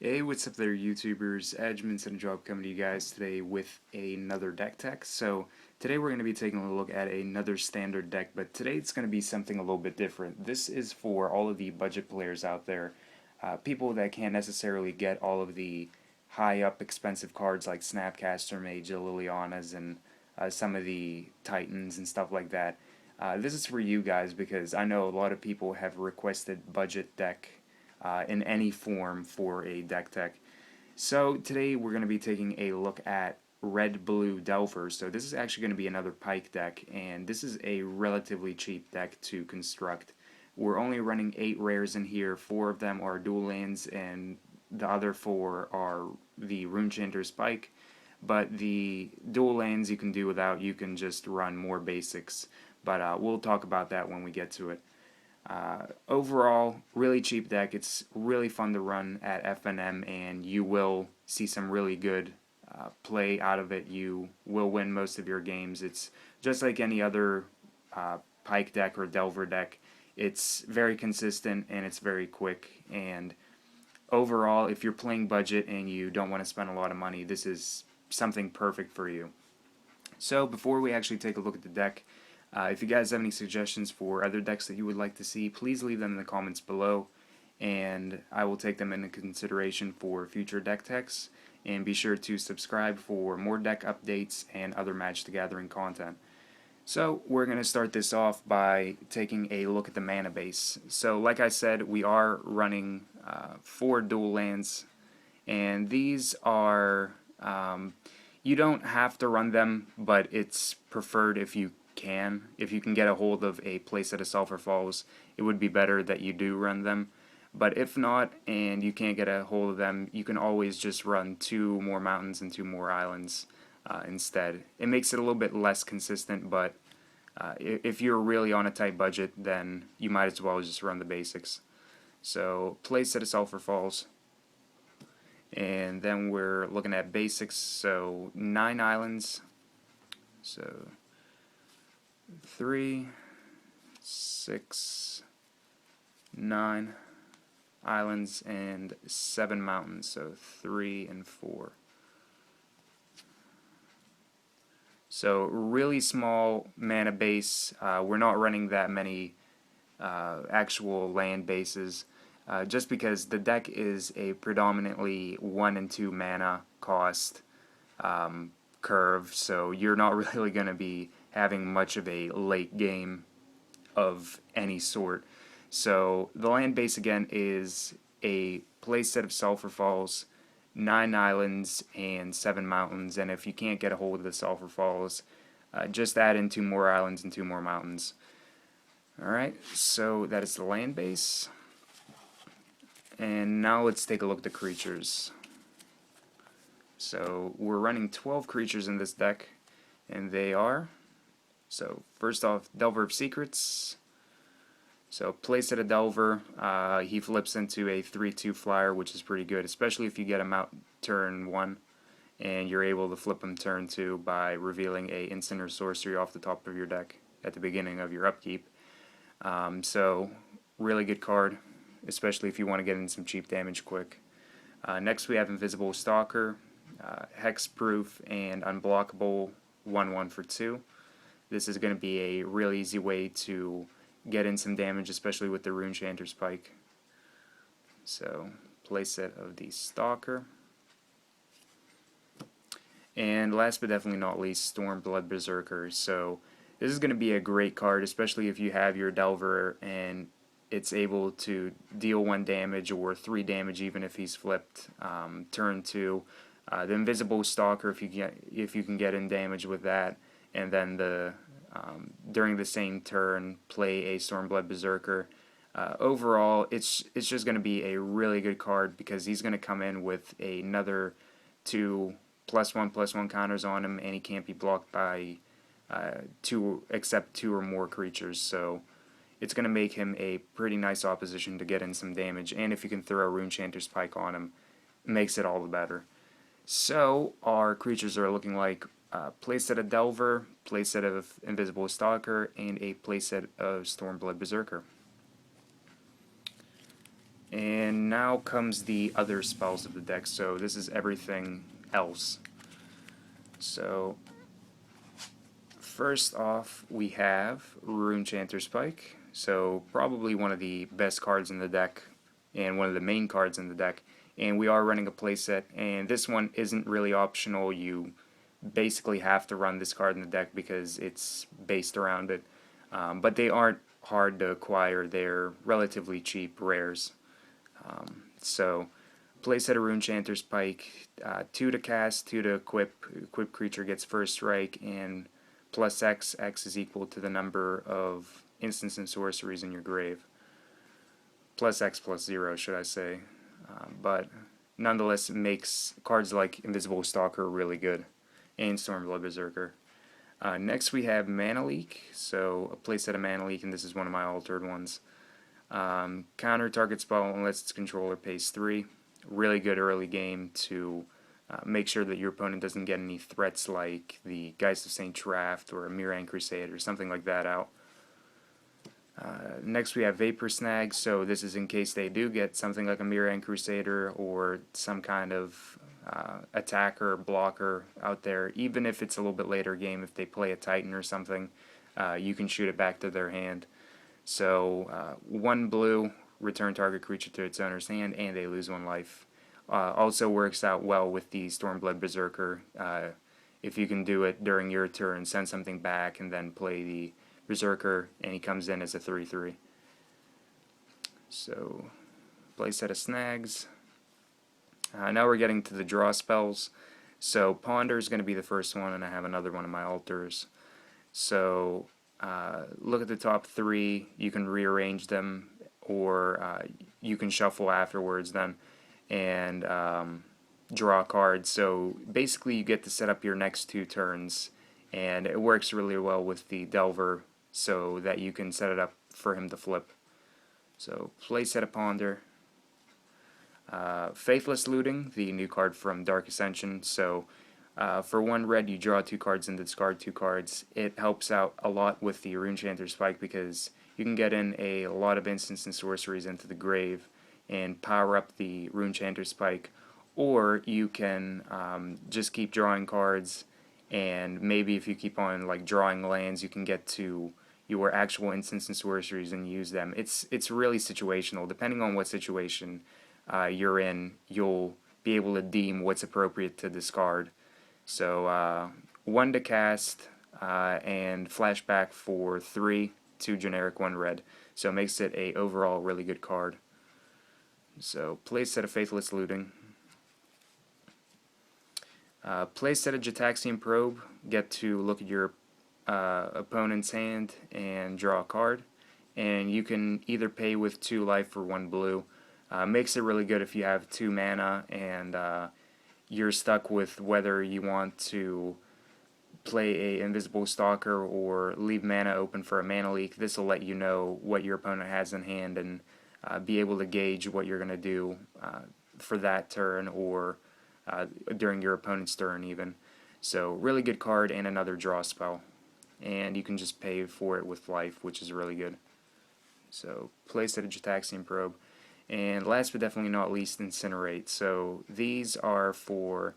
Hey, what's up there, YouTubers? Edgemans and a Job coming to you guys today with another deck tech. So today we're going to be taking a look at another standard deck, but today it's going to be something a little bit different. This is for all of the budget players out there, people that can't necessarily get all of the high up expensive cards like Snapcaster Mage, Lilianas, and some of the Titans and stuff like that. This is for you guys because I know a lot of people have requested budget deck in any form for a deck tech. So today we're going to be taking a look at Red Blue Delver. So this is actually going to be another Pike deck, and this is a relatively cheap deck to construct. We're only running 8 rares in here. 4 of them are dual lands, and the other 4 are the Runechanter's Pike. But the dual lands you can do without. You can just run more basics. But we'll talk about that when we get to it. Overall, really cheap deck. It's really fun to run at FNM, and you will see some really good play out of it. You will win most of your games. It's just like any other Pike deck or Delver deck. It's very consistent and it's very quick. And overall, if you're playing budget and you don't want to spend a lot of money, this is something perfect for you. So before we actually take a look at the deck, if you guys have any suggestions for other decks that you would like to see, please leave them in the comments below, and I will take them into consideration for future deck techs. And be sure to subscribe for more deck updates and other Magic the Gathering content. So we're going to start this off by taking a look at the mana base. So like I said, we are running 4 dual lands, and these are, you don't have to run them, but it's preferred if you can. If you can get a hold of a playset of Sulfur Falls, it would be better that you do run them. But if not, and you can't get a hold of them, you can always just run 2 more mountains and 2 more islands instead. It makes it a little bit less consistent, but if you're really on a tight budget, then you might as well just run the basics. So playset of Sulfur Falls, and then we're looking at basics. So 9 islands. So 3, 6, 9 islands and 7 mountains, so 3 and 4. So really small mana base. We're not running that many actual land bases, just because the deck is a predominantly 1 and 2 mana cost curve, so you're not really going to be having much of a late game of any sort. So the land base again is a playset of Sulfur Falls, 9 islands, and 7 mountains. And if you can't get a hold of the Sulfur Falls, just add in 2 more islands and 2 more mountains. Alright, so that is the land base. And now let's take a look at the creatures. So we're running 12 creatures in this deck, and they are, so first off, Delver of Secrets. So playset a Delver, he flips into a 3/2 flyer, which is pretty good, especially if you get him out turn 1, and you're able to flip him turn 2 by revealing a instant or sorcery off the top of your deck at the beginning of your upkeep. So really good card, especially if you want to get in some cheap damage quick. Next we have Invisible Stalker, hexproof and unblockable 1/1 for 2. This is going to be a real easy way to get in some damage, especially with the Runechanter's Pike. So, playset of the Stalker. And last but definitely not least, Stormblood Berserker. So, this is going to be a great card, especially if you have your Delver and it's able to deal 1 damage or 3 damage even if he's flipped turn 2. The Invisible Stalker, if you can get in damage with that, and then during the same turn play a Stormblood Berserker. Overall, it's just going to be a really good card because he's going to come in with another 2 +1/+1 counters on him, and he can't be blocked by 2 except 2 or more creatures. So it's going to make him a pretty nice opposition to get in some damage, and if you can throw a Runechanter's Pike on him, it makes it all the better. So our creatures are looking like playset of Delver, playset of Invisible Stalker, and a playset of Stormblood Berserker. And now comes the other spells of the deck, so this is everything else. So first off, we have Runechanter's Pike, so probably one of the best cards in the deck and one of the main cards in the deck. And we are running a playset, and this one isn't really optional. You basically have to run this card in the deck because it's based around it. But they aren't hard to acquire. They're relatively cheap rares. So playset of Runechanter's Pike, 2 to cast, 2 to equip. Equipped creature gets first strike, and plus X. X is equal to the number of instants and sorceries in your grave. Plus X plus 0, should I say. But nonetheless, it makes cards like Invisible Stalker really good, and Stormblood Berserker. Next we have Mana Leak, so a playset of Mana Leak, and this is one of my altered ones. Counter target spell unless its controller pays 3. Really good early game to make sure that your opponent doesn't get any threats like the Geist of St. Traft or a Mirran Crusade or something like that out. Next we have Vapor Snag, so this is in case they do get something like a Mirran Crusader or some kind of attacker or blocker out there. Even if it's a little bit later game, if they play a Titan or something, you can shoot it back to their hand. So 1 blue, return target creature to its owner's hand, and they lose 1 life. Also works out well with the Stormblood Berserker. If you can do it during your turn, send something back and then play the Berserker, and he comes in as a 3/3. So, play set of snags. Now we're getting to the draw spells. So, Ponder is going to be the first one, and I have another one of my altars. So, look at the top 3. You can rearrange them, or you can shuffle afterwards then, and draw cards. So, basically, you get to set up your next 2 turns, and it works really well with the Delver, so that you can set it up for him to flip. So play set a Ponder. Faithless Looting, the new card from Dark Ascension. So for 1 red, you draw 2 cards and discard 2 cards. It helps out a lot with the Runechanter's Pike because you can get in a lot of instants and sorceries into the grave and power up the Runechanter's Pike, or you can just keep drawing cards, and maybe if you keep on like drawing lands, you can get to your actual instants and sorceries and use them. It's really situational. Depending on what situation you're in, you'll be able to deem what's appropriate to discard. So 1 to cast and flashback for 3, 2 generic, 1 red. So it makes it a overall really good card. So play set of Faithless Looting. Play set of Gitaxian Probe. Get to look at your opponent's hand and draw a card, and you can either pay with 2 life for 1 blue. Makes it really good if you have 2 mana and you're stuck with whether you want to play a Invisible Stalker or leave mana open for a Mana Leak. This will let you know what your opponent has in hand and be able to gauge what you're going to do for that turn or during your opponent's turn even. So really good card and another draw spell. And you can just pay for it with life, which is really good. So play set of Gitaxian Probe. And last but definitely not least, Incinerate. So these are for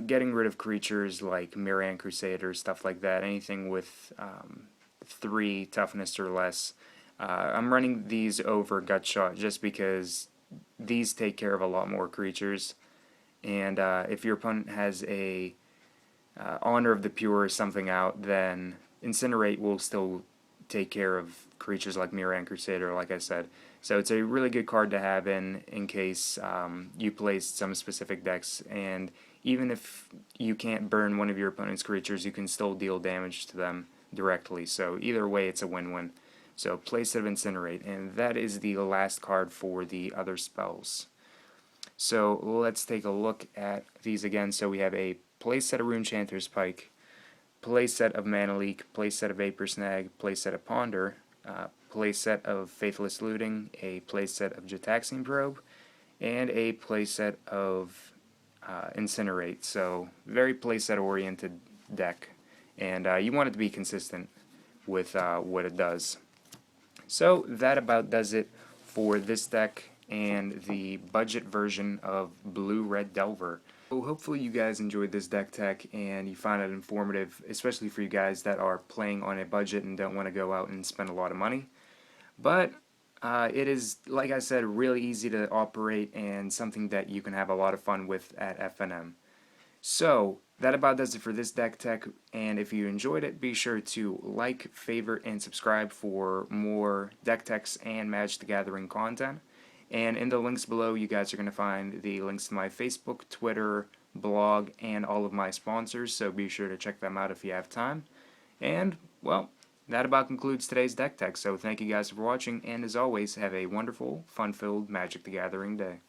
getting rid of creatures like Mirran Crusader, stuff like that, anything with 3 toughness or less. I'm running these over Gutshot just because these take care of a lot more creatures. And if your opponent has a Honor of the Pure or something out, then Incinerate will still take care of creatures like Mirran Crusader, like I said. So it's a really good card to have in case you play some specific decks, and even if you can't burn one of your opponent's creatures, you can still deal damage to them directly. So either way, it's a win-win. So play set of Incinerate, and that is the last card for the other spells. So let's take a look at these again. So we have a playset of Runechanter's Pike, playset of Mana Leak, playset of Vapor Snag, playset of Ponder, playset of Faithless Looting, a playset of Gitaxian Probe, and a playset of Incinerate. So very playset oriented deck, and you want it to be consistent with what it does. So that about does it for this deck, and the budget version of Blue-Red Delver. So hopefully you guys enjoyed this deck tech and you find it informative, especially for you guys that are playing on a budget and don't want to go out and spend a lot of money. But it is, like I said, really easy to operate and something that you can have a lot of fun with at FNM. So that about does it for this deck tech, and if you enjoyed it, be sure to like, favorite, and subscribe for more deck techs and Magic the Gathering content. And in the links below, you guys are going to find the links to my Facebook, Twitter, blog, and all of my sponsors, so be sure to check them out if you have time. And, well, that about concludes today's deck tech, so thank you guys for watching, and as always, have a wonderful, fun-filled Magic the Gathering day.